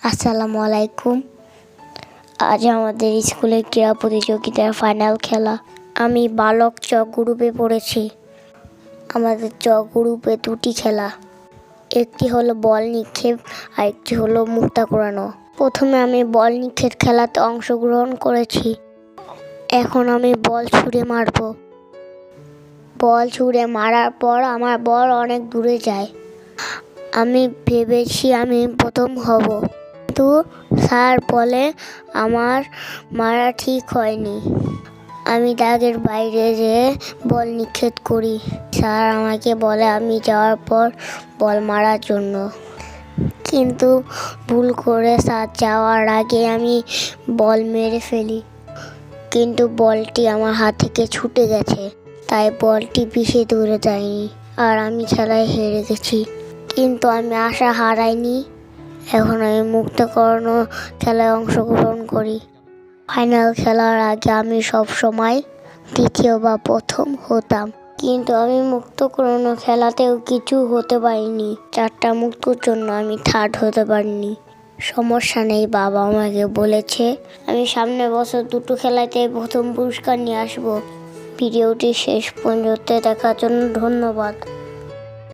আসসালামু আলাইকুম। আজ আমাদের স্কুলে ক্রীড়া প্রতিযোগিতার ফাইনাল খেলা। আমি বালক চ গ্রুপে পড়েছি। আমাদের চ গ্রুপে দুটি খেলা, একটি হলো বল নিক্ষেপ আর একটি হলো মুক্তা কুড়ানো। প্রথমে আমি বল নিক্ষেপ খেলাতে অংশগ্রহণ করেছি। এখন আমি বল ছুঁড়ে মারব। বল ছুঁড়ে মারার পর আমার বল অনেক দূরে যায়। আমি ভেবেছি আমি প্রথম হব, কিন্তু স্যার বলে আমার মারা ঠিক হয়নি। আমি দাগের বাইরে যেয়ে বল নিক্ষেপ করি। স্যার আমাকে বলে আমি যাওয়ার পর বল মারার জন্য, কিন্তু ভুল করে স্যার যাওয়ার আগে আমি বল মেরে ফেলি। কিন্তু বলটি আমার হাত থেকে ছুটে গেছে, তাই বলটি বেশি দূরে যায়নি আর আমি খেলায় হেরে গেছি। কিন্তু আমি আশা হারাইনি। এখন আমি মুক্তা কুড়ানো খেলায় অংশগ্রহণ করি। ফাইনাল খেলার আগে আমি সব সময় দ্বিতীয় বা প্রথম হতাম, কিন্তু আমি মুক্তা কুড়ানো খেলাতেও কিছু হতে পারিনি। 4টা মুক্তোর জন্য আমি থার্ড হতে পারিনি। সমস্যা নেই, বাবা আমাকে বলেছে আমি সামনের বছর দুটো খেলাতে প্রথম পুরস্কার নিয়ে আসবো। ভিডিওটি শেষ পর্যন্ত দেখার জন্য ধন্যবাদ।